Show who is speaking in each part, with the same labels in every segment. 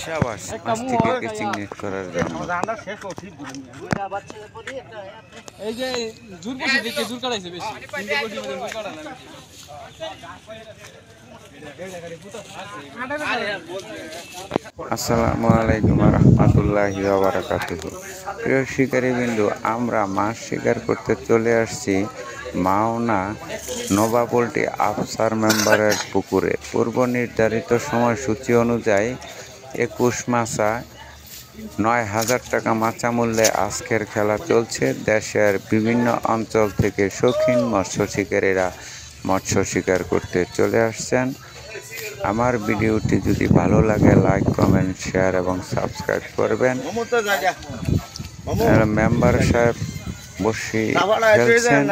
Speaker 1: শাবাশ মাছটিকে চিহ্নিত করার জন্য
Speaker 2: এই যে জোর বসে দেখে জোর কাটাইছে বেশি
Speaker 1: আসসালামু আলাইকুম রহমতুল্লাহি ওয়া বারাকাতুহু। প্রিয় শিকারীবৃন্দ, আমরা মাছ শিকার করতে চলে আসছি মাওনা নবাবলটি আফসার মেম্বারের পুকুরে। পূর্ব নির্ধারিত সময়সূচি অনুযায়ী 21 মাছা 9,000 টাকা মাচা মূল্যে আজকের খেলা চলছে। দেশের বিভিন্ন অঞ্চল থেকে শৌখিন মৎস্য শিকারীরা মৎস্য শিকার করতে চলে আসছেন। আমার ভিডিওটি যদি ভালো লাগে লাইক, কমেন্ট, শেয়ার এবং সাবস্ক্রাইব করবেন। মেম্বার সাহেব বসি খেলছেন,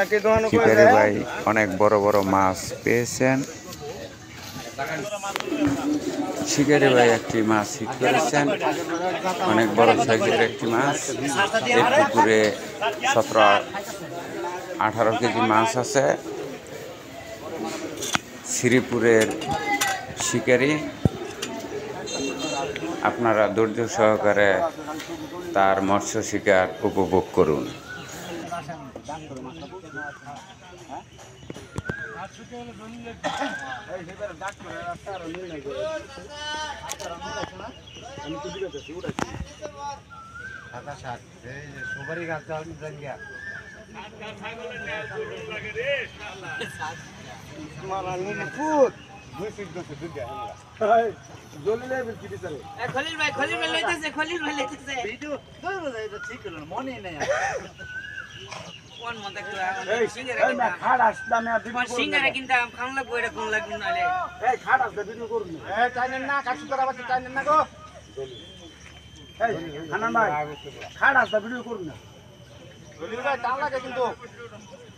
Speaker 1: শিকারি ভাই অনেক বড় বড় মাছ পেয়েছেন। শিকারি ভাই একটি মাছ হিট করেছেন, অনেক বড় সাইজের একটি মাছ। এই পুকুরে 17-18 কেজি মাছ আছে। শ্রীপুরের শিকারি, আপনারা ধৈর্য সহকারে তার মৎস্য শিকার উপভোগ করুন।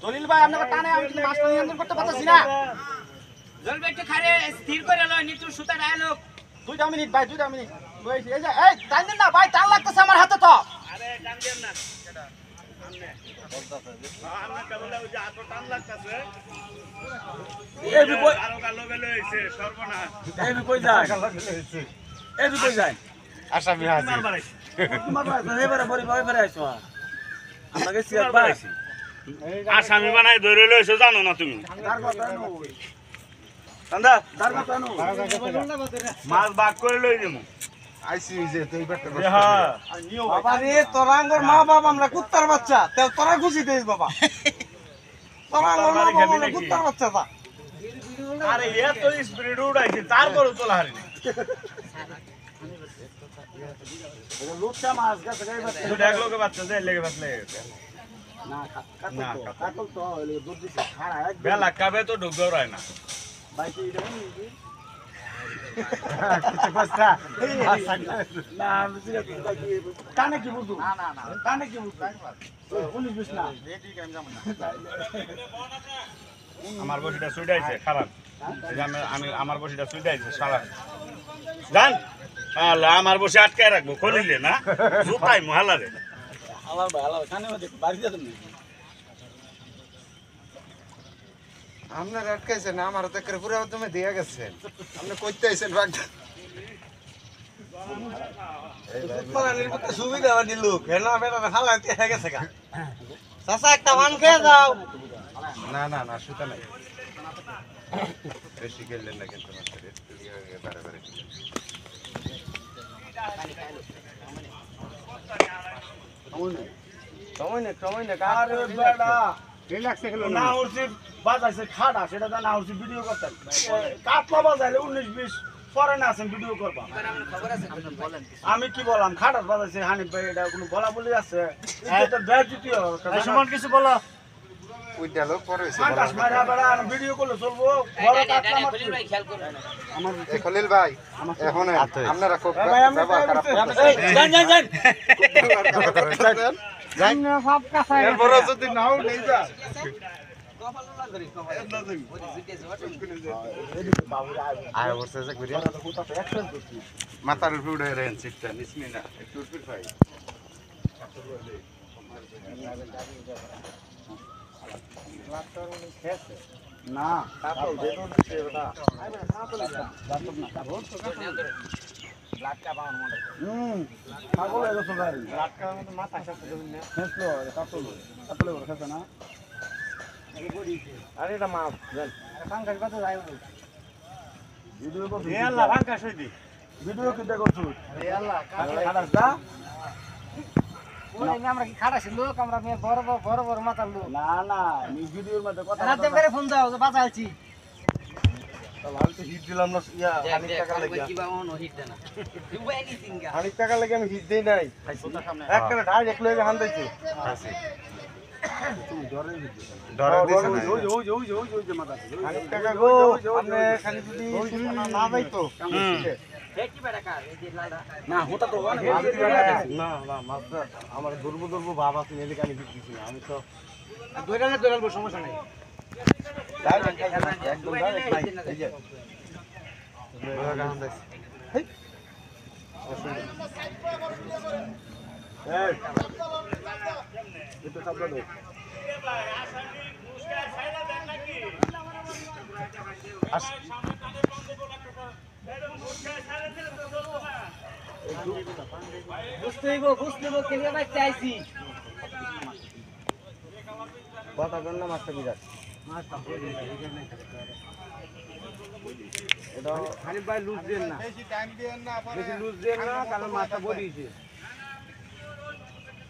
Speaker 3: দলিল ভাই আপনাকে টানে আমি মাছ নিয়ন্ত্রণ করতে পারতেছি না। জলবে একটু খারে স্থির করে লয় নিচু সুতা ডায়লগ 2 মিনিট ভাই 2 মিনিট বইছি। এই যে এই টান দেন না ভাই, টান লাগতেছে আমার হাতে তো। আরে টান দেন না কেডা আমনে বলতাছে আমনে কেবল ওই যে হাতে টান লাগতেছে। এই বি কই আরো গালো গেল হইছে সর্বনাশ। এই বি কই যায় এই বি কই যায় আসামি হাজি তোমার বাড়ি এবারে বড় ভাই বেরে আইছো আমাকে সিয়ার বাড়াইছি আসামি বানাই ধরে লইছো জানো না তুমি। কান্দা মাছ ভাগ করে লই দেবো আইসি যে তুই বেটা হ্যাঁ বাবা রে তোরাঙ্গর মা বাবা আমরা কুত্তার বাচ্চা তে তোরা খুশি দেই বাবা তোরাঙ্গর মা বাবা আমরা কুত্তার বাচ্চা দা। আরে এত স্পিড উড়াইছে তারপর তোলা হারি এটা লুচ্চা মাছ গাছে গায় বাচ্চা দুটো এক লোকে বাচ্চা দেয় লেগে বাচ্চা লেগে না কাটল তো দুধ দিছে খাড়া এক বেলা কাবে তো ঢুক গড়ায় না ভাই কি এটা নিবি কিছু কষ্ট না বুঝি কানে কি বুঝু না না না কানে কি বুঝু 19 না রেডি টাইম যাম না। আমার বসিটা সুইডাইছে খারাপ, আমি আমার বসিটা সুইডাইছে সারা জান আল্লাহ আমার বসে আটকায় রাখবো খলিলে না জুতাই মহালারে আল্লাহ ভাই আল্লাহ কানে মধ্যে বাড়ি যেতে না আপনার আটকাইছেন না আমার তো করে পুরো তুমি দিয়ে গেছেন আপনি কইতে আইছেন ভাগ এই পালানির কত সুবিধা বানি লোক হেনা বেটা হালাতে হয়ে গেছে গা চাচা একটা মান খেয়ে দাও। না না না সুতা নাই বেশি গেলেন না কিন্তু মাছের বারে বারে সময় না আরে বেটা রিল্যাক্সে খেলো না উঠছি বাজাইছে খাড়া সেটা তো না উঠছি ভিডিও করতে কাটলা বাজাইলে 19-20 পরে না আছেন ভিডিও করবা আমি কি বললাম খাড়া বাজাইছে হানিফ ভাই এটা কোনো বলা বলি আছে এটা বেয়াদবি হবে সমান কিছু বলো ওই ডায়লগ পরে হইছে আকাশ মারা বড় ভিডিও করলে চলবো বড় কাটলা আমার খলিল ভাই খেয়াল করুন আমার খলিল ভাই এখন আপনারা খুব ব্যবহার খারাপ যান জান না সব কাছে এর বড় যদি নাও নেই যা আয় বসে যে করি মাথার উপরে রেন সিটটা নিসনি না একটু উপরে পাই না কাপড় বেদন দিছে ওটা লাটকা পাওয়ার মনে পাগল হয়ে গেছো গাড়ি লাটকার মতো মাথা সাথে দেবেন না হেসলো কাপড় খেতে না আরে এটা মাছ দেন পাঙ্কাশ কত যায় ভিডিও করছ এ আল্লাহ পাঙ্কাশ হই দি ভিডিও কি দেখছু এ আল্লাহ খাড়াসটা ওই আমরা কি খাড়াছি লোক আমরা বড় বড় মাথার লোক না না নি ভিডিওর মধ্যে কথা না দেব করে ফোন দাও বাঁচাইছি লাল তো হিট দিলাম না ইয়া অনেক টাকা লাগে কি বাবা নো হিট দেনা ডু এনিথিং গা অনেক টাকা লাগে আমি হিট দেই নাই একটা ডাইরেক্ট লয়ে হান দিছি আছে তুমি ডরে দিছ না ওই যে মাথা অনেক টাকা গো আপনি খালি যদি না যাই তো দেখি বেটা কার এই যে লাড়া না হতা তো না মাস্টার আমার দুর্বল ভাব আছে এদিকে আমি হিট দিছি না আমি তো দৌড়ালবো সমস্যা নাই একদম এই যে বুঝতে কেলিয়া ভাই চাইছি কথা বল না মাছটা বিরাট এটা খালি ভাই লুজ দেন না বেশি টাইম দেন না বেশি লুজ দেন না কারণ মাছটা বড়িছে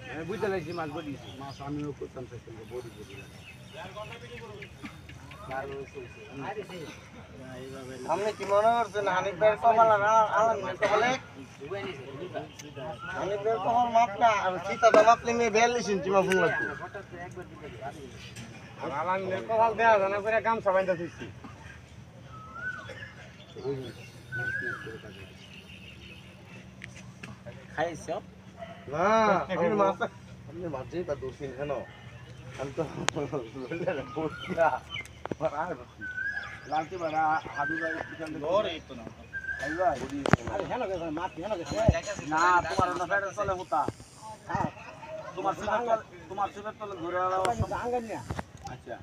Speaker 3: আমি বুঝতে লাগছি মাছ বড়িছে মাছ আমিও করতাম সেটা বড়ি আপনি কি মনে করছেন হানিফ ভাইয়ের কপাল আলামের কপালে হানিফ ভাইয়ের কপাল মাপ না চিতাটা মাপলে মেয়ে 42 ইঞ্চি মাপুন লাগবে আলামের কপাল দেওয়া জানা করে গামছা বাইন্ধা দিচ্ছি খাইছ না আপনি মাছই তা দোষিন কেন আমি তো লালতে বাড়া হাবিবাই কিচেন ধরে তো না আইবা আরে হেন গে মাছ হেন গে না তোমার না ফেডার চলে হতা হ্যাঁ তোমার সিলেট তলে ঘুরে আলো আঙ্গান না আচ্ছা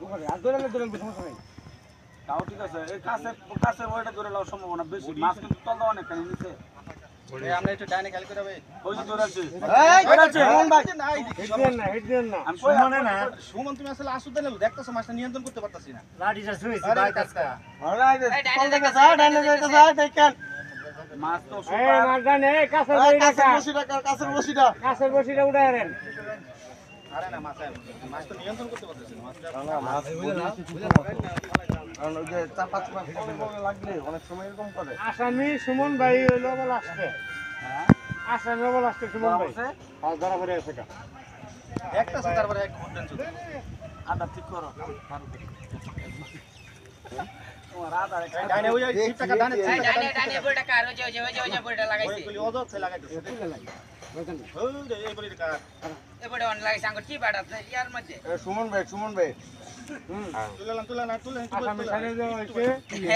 Speaker 3: ওখানে আর ধরে সমস্যা নাই তাও ঠিক আছে এই কাছে ওইটা ধরে লাও সম্ভাবনা বেশি মাছ কিন্তু তল অনেক কানি নিচে এই আমরা একটু ডাইনে খালি করে ভাই ওই যে ধরে আছে এই ধরেছে মন ভাই হিট দেন না আমি সুমনে না সুমন তুমি আসলে আসু দেন দেখতেছো মাছটা নিয়ন্ত্রণ করতে পারতাছি না লাঠিটা ছুঁইছি ভাই কাছটা অলরাইট কল দেখে স্যার ডাইনে যাইতে স্যার দেখেন মাছ তো এই মাছ ডাইনে কাছের বসিটা উড়ায়েন আরে না মাছ তো নিয়ন্ত্রণ করতে পারতাছি না মাছ কারণ ওই যে চাপা লাগলে অনেক সময় এরকম করে আসামি সুমন ভাই হইলো বল আসছে হ্যাঁ আসামি বল আসছে সুমন ভাই আর ধরা পড়ে আছে কা একটা সুতার পরে এক ঘন্টা চলে আদা ঠিক করো তোমার আদা ডাইনে ওই 10 টাকা ডাইনে বড় টাকা ওই যে বড়টা লাগাইছে ওই ওদো ফে লাগাইছে তুলে লাগে ওই এই বড়টা এই বড় অন লাগাইছে আঙ্গুর কি বাড়াত ইয়ার মধ্যে সুমন ভাই তুলে না আসামি ছাড়ে দাও হইছে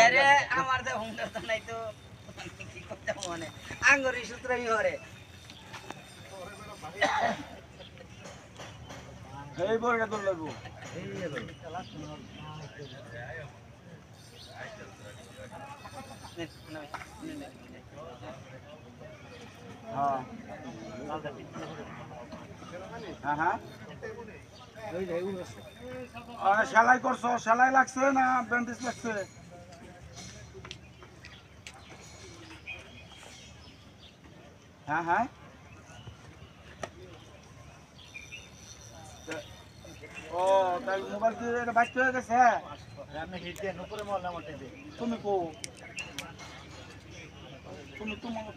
Speaker 3: আরে আমার তো হুমটা তো নাই তো কি করতে মানে আঙ্গুরি সূত্রই হরে এই বড়টা দল লাগবো হ্যাঁ সেলাই করছো সেলাই লাগছে না ব্যান্ডেজ লাগছে হ্যাঁ ও তাই মোবাইল কি এটা বাইক হয়ে গেছে আমি হিট দেন উপরে মহল্লা মতে দে তুমি কো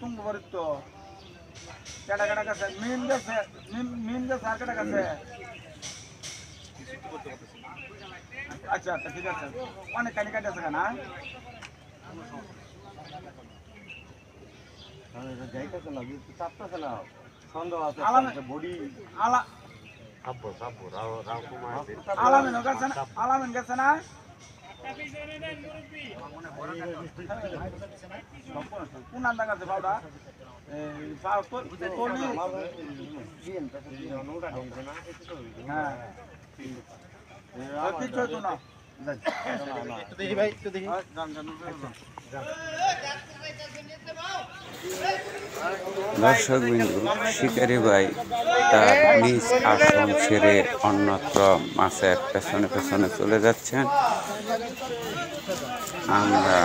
Speaker 3: তুমি বাড়ি তো কেডা কাছে মিন গেছে আর কেডা কাছে আচ্ছা ঠিক আছে অনেক কানি কাটে আছে না যাইতেছে না চাপতেছে না সন্দেহ আছে বডি আলামিন গেছে না কোন আন্দা গেছে বাবা
Speaker 1: দর্শক বিন্দু, শিকারি ভাই তার নিজ আসন ছেড়ে অন্যত্র মাছের পেছনে পেছনে চলে যাচ্ছেন। আমরা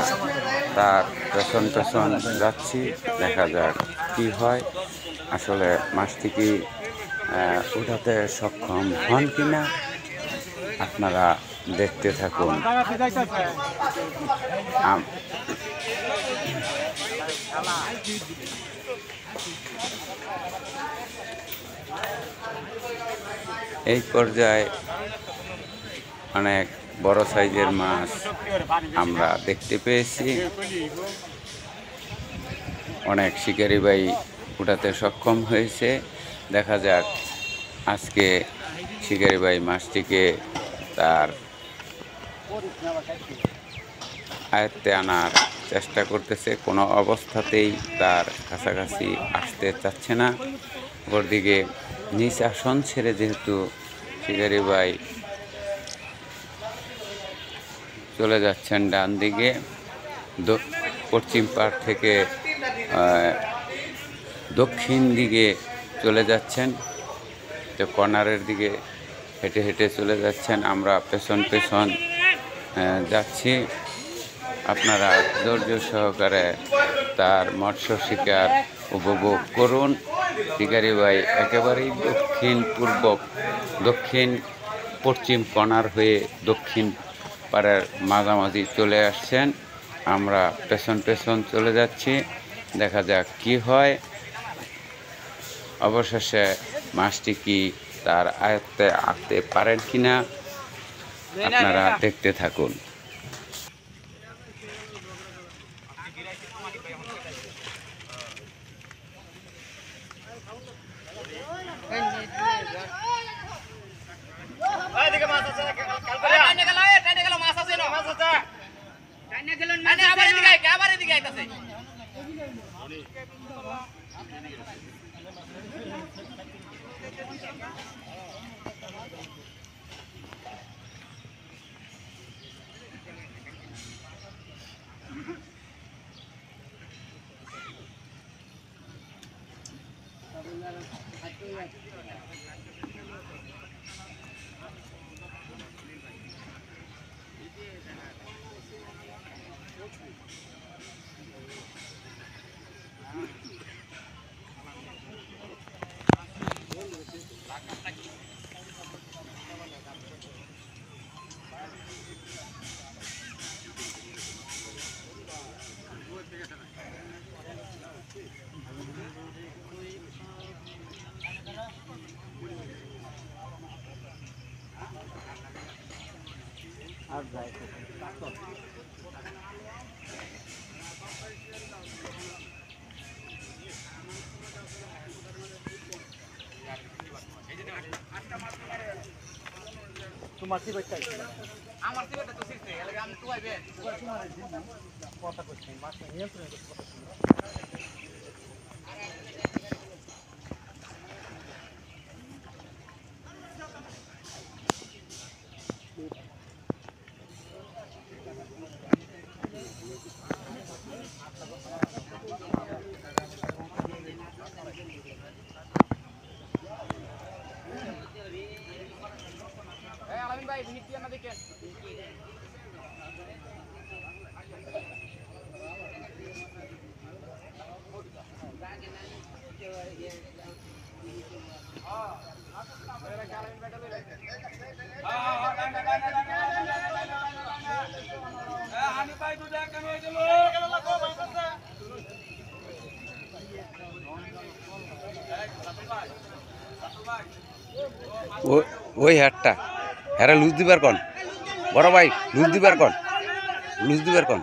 Speaker 1: তার পেছন পেছন যাচ্ছি, দেখা যাক কি হয়, আসলে মাছটি কি উঠাতে সক্ষম হন কিনা আপনারা দেখতে থাকুন। এই পর্যায়ে অনেক বড় সাইজের মাছ আমরা দেখতে পেয়েছি। অনেক শিকারি ভাই উঠাতে সক্ষম হয়েছে। দেখা যাক আজকে শিকারি ভাই মাছটিকে তার আয়ত্তে আনার চেষ্টা করতেছে, কোনো অবস্থাতেই তার কাছাকাছি আসতে চাচ্ছে না। ওরদিকে নিজ আসন ছেড়ে যেহেতু শিকারি ভাই চলে যাচ্ছেন ডান দিকে, পশ্চিম পাড় থেকে দক্ষিণ দিকে চলে যাচ্ছেন, তো কর্নারের দিকে হেঁটে হেঁটে চলে যাচ্ছেন। আমরা পেছন পেছন যাচ্ছি, আপনারা ধৈর্য সহকারে তার মৎস্য শিকার উপভোগ করুন। শিকারি ভাই একেবারেই দক্ষিণ পশ্চিম কর্নার হয়ে দক্ষিণ পাড়ের মাঝামাঝি চলে আসছেন। আমরা পেছন পেছন চলে যাচ্ছি, দেখা যাক কি হয়। অবশেষে মাছটি কি তার আয়ত্তে আনতে পারেন কিনা আপনারা দেখতে থাকুন।
Speaker 3: আমার থেকে তো শিখতে গেলে আমি তো আইবে কথা কইছি মাছ নিয়ে তো কথা ভাই ভিডিও না দেখেন হানি ভাই দুধ কেন হয়ে গেল
Speaker 1: ওই হাটটা হ্যাঁ লুজ দিবার কন, বড় ভাই লুজ দিবার কন, লুজ দিবার কন।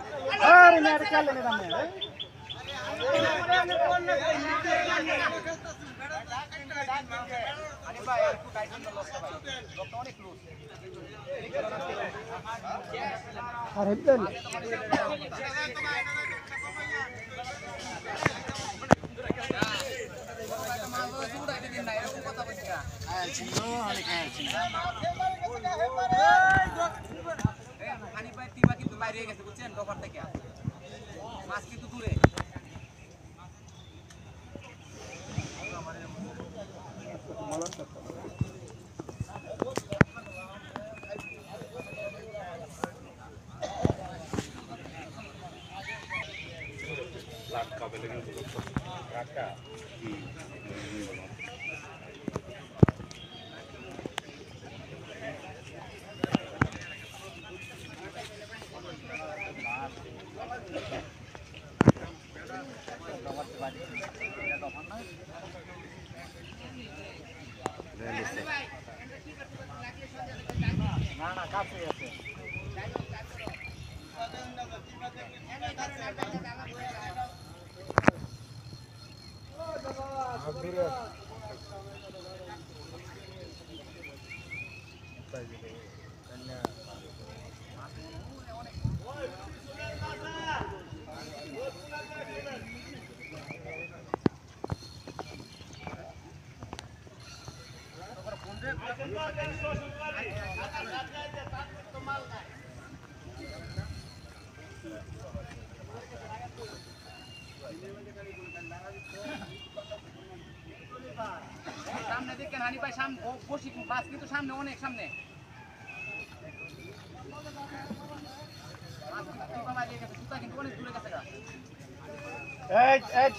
Speaker 3: সামনে দেখেন হানি ভাই, সামনে বসি বাস কিন্তু সামনে, অনেক সামনে।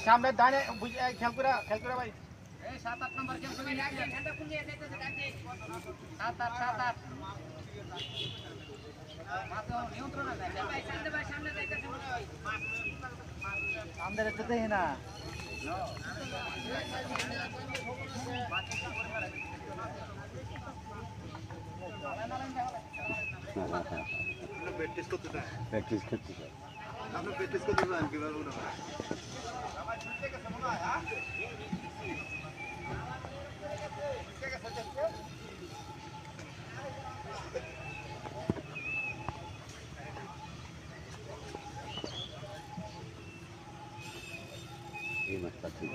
Speaker 3: সামনে ডানে খেয়াল করে ভাই। 7-8 নম্বর খেয়াল করে 7-8 নিয়ন্ত্রণ সামনে দেখতে না।
Speaker 4: প্র্যাকটিস করতে চান আপনি প্র্যাকটিস করতে চান কিভাবে উঠে এই মাছটা ঠিক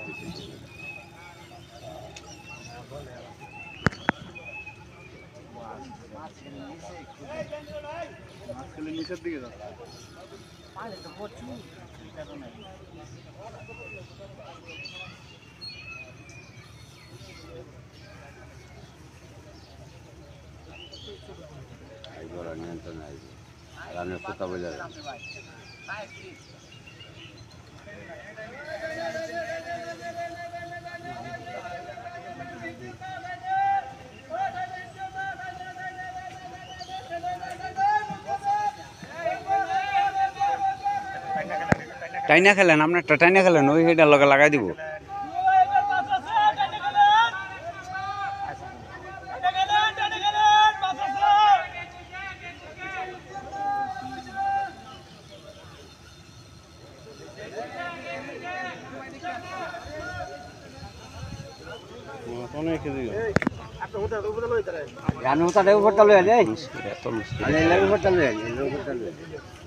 Speaker 4: মাছগুলো নিচের দিকে যাচ্ছে পানি তো প্রচুর নিয়ন্ত্রণ আসবে রানের কথা বোঝা যায়।
Speaker 1: টাইনা খেলেন, আপনারটা টাইনা খেলেন, ওই হেডার লগে লাগাই দিব।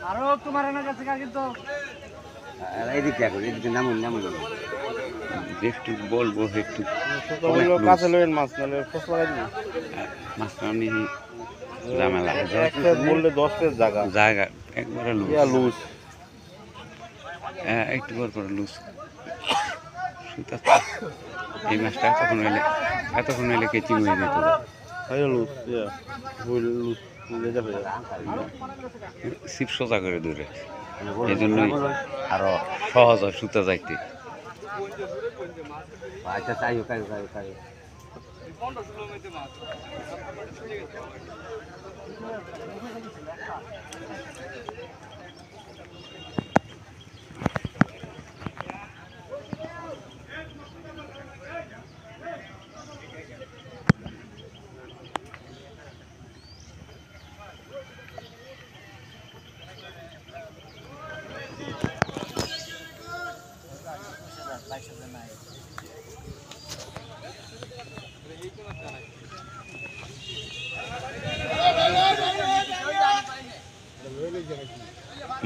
Speaker 3: আরো তোমার কাছে কিন্তু
Speaker 4: এদিকে এখন এদিকে নামুন নামুন
Speaker 1: একটু বলবো একটু
Speaker 4: কাছে লইন মাছ নাহলে ফোস লাগাই দিবি
Speaker 1: মাছ নামনি ঝামেলা
Speaker 4: বললে 10 পেজ জায়গা
Speaker 1: জায়গা একবারে
Speaker 4: লুজ
Speaker 1: একটু পর লুজ সুতা এই মাছটা এতক্ষণ হইলে কেচি হয়ে যেত
Speaker 4: লুজ লুজ
Speaker 1: সিপ সোজা করে দূরে, এই জন্যই আরো সহজ হয় সুতা যাইতে।
Speaker 4: আচ্ছা তাই তাই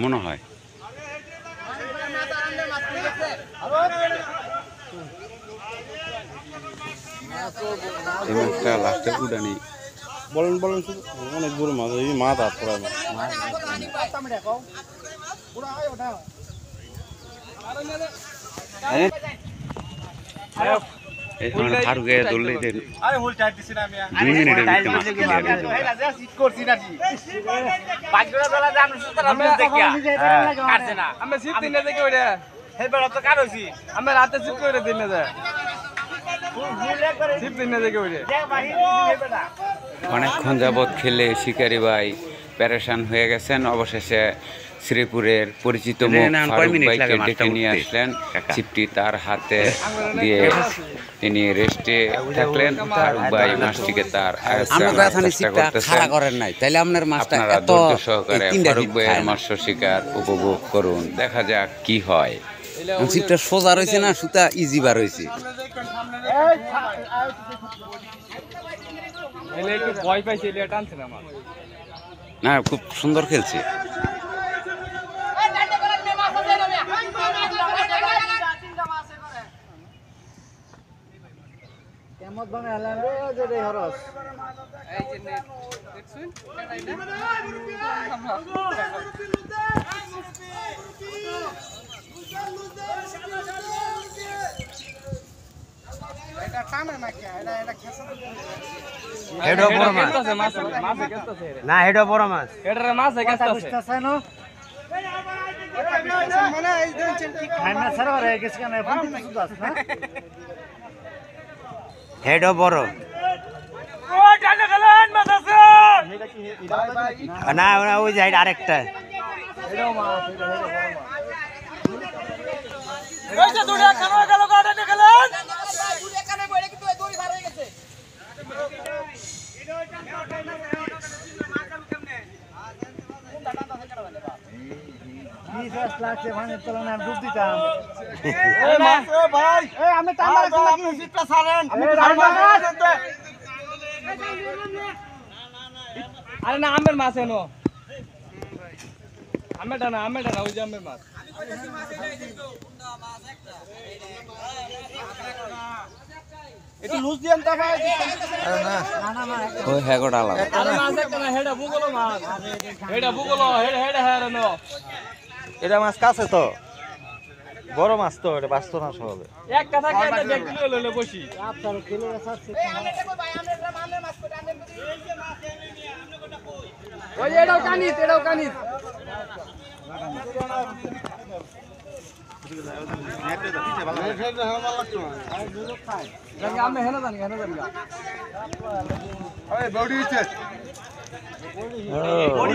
Speaker 1: মনে হয় এই মাছটা লাস্টে উড়ানি
Speaker 4: বলেন বলেন শুধু অনেক বড় মাছ এই মাছ আর পড়ায় মাছ
Speaker 1: এখন ফারুকে ধরলেই দেন
Speaker 3: আরে হোল টাইট দিছি না আমি
Speaker 1: 2 মিনিটের ভিতরে মাছ ক্লিয়ার হয়ে যাবে।
Speaker 3: ভাই রাজা সিট করছি নাকি বাগড়া দলা যে আমরা সুতরা আমরা দেখিয়া কাটছে না
Speaker 2: আমি জিপ দিনে দেখে ওইটা
Speaker 3: হে বেড়া তো কার হইছি
Speaker 2: আমি রাতে জিপ করে দিনে যায় জিপ দিনে দেখে ওইটা
Speaker 3: যে বাহির হে বেড়া
Speaker 1: অনেকক্ষণ যাবৎ খেলে শিকারি ভাই প্যারেশান হয়ে গেছেন। অবশেষে শ্রীপুরের পরিচিত মুখ ফারুক ভাইকে ডেকে নিয়ে আসলেন। ছিপটি তার হাতে দিয়ে তিনি রেস্টে থাকলেন। ফারুক ভাই মাছটিকে তার আয়ত্তে আনার চেষ্টা করতেছেন। আপনারা ধৈর্য সহকারে ফারুক ভাইয়ের মৎস্য শিকার উপভোগ করুন, দেখা যাক কি হয়।
Speaker 5: ছিপটা সোজা রয়েছে না সুতা ইজি বার হয়েছে।
Speaker 2: এলে একটু ভয় পাইছে এলে টানছে না আমার
Speaker 1: না, খুব সুন্দর খেলছে।
Speaker 3: হেডো বড় মাছ
Speaker 2: মাছে গেছতেছে
Speaker 3: না হেডো বড় মাছ
Speaker 2: এটারে মাছে গেছতেছে
Speaker 3: হেডো বড় না ওই যে আরেকটা
Speaker 2: আরে না আমের মাছ এনো আমেটা না ওই যে আমের মাছ
Speaker 3: একটু লুজ দিয়েন তা ভাই
Speaker 5: ওই হ্যাগোটা আলাদা।
Speaker 2: আরে মাছ একটা না হেডা বুগলো মাছ হেডা বুগলো হেডা হেডা নো
Speaker 3: এটা মাছ কাছে তো বড় মাছ তো এটা বাঁচতো না সবে
Speaker 2: এক কথা কে এটা দেখ কিলো লইলে বসি ওই এটাও কানিত আমি হেনা জানি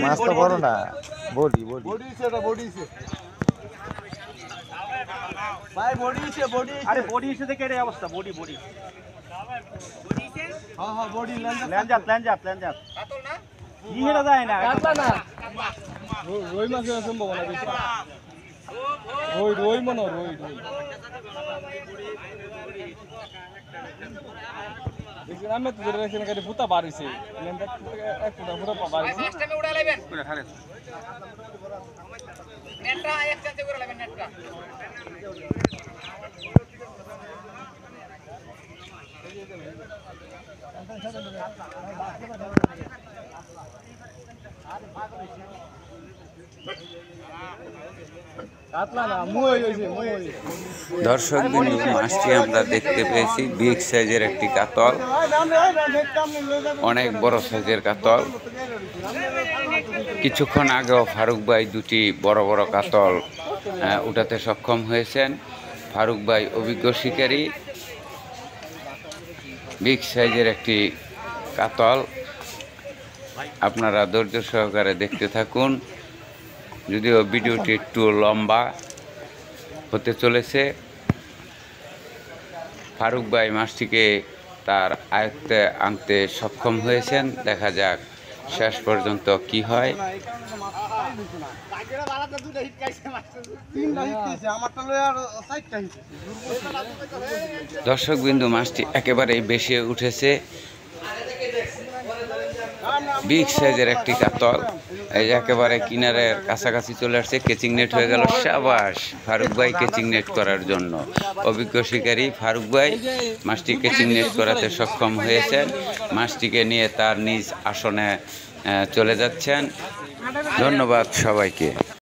Speaker 3: মাছ তো বড় না বডি ভাই বডি আরে বডি ইসে দেখে এই অবস্থা বডি হ্যাঁ বডি ল্যাঞ্জাত কাতল না কি হেরা যায় না
Speaker 2: কাটলা না রই মাছের সম্ভাবনা বেশি রই মনে রই দেখছেন আমি তো ধরে রাখছেন কাছে ভূতা বাড়িছে এক ফুটা ভূতা বাড়িছে কাটলা না মই হইছে
Speaker 1: দর্শক বিন্দু, মাছটি আমরা দেখতে পেয়েছি বিগ সাইজের একটি কাতল, অনেক বড় সাইজের কাতল। কিছুক্ষণ আগেও ফারুক ভাই দুটি বড় বড় কাতল উঠাতে সক্ষম হয়েছেন। ফারুক ভাই অভিজ্ঞ শিকারী, বিগ সাইজের একটি কাতল। আপনারা ধৈর্য সহকারে দেখতে থাকুন, যদিও ভিডিওটি একটু লম্বা হতে চলেছে। ফারুক ভাই মাছটিকে তার আয়ত্তে আনতে সক্ষম হয়েছেন, দেখা যাক শেষ পর্যন্ত কি হয়। দর্শকবিন্দু, মাছটি একেবারেই বেশি উঠেছে। বিগ সাইজের একটি কাতল, এই যে একেবারে কিনারের কাছাকাছি চলে আসছে। কেচিং নেট হয়ে গেল। সাবাস ফারুক ভাই কেচিং নেট করার জন্য। অভিজ্ঞ শিকারী ফারুক ভাই মাছটি কেচিং নেট করাতে সক্ষম হয়েছেন। মাছটিকে নিয়ে তার নিজ আসনে চলে যাচ্ছেন। ধন্যবাদ সবাইকে।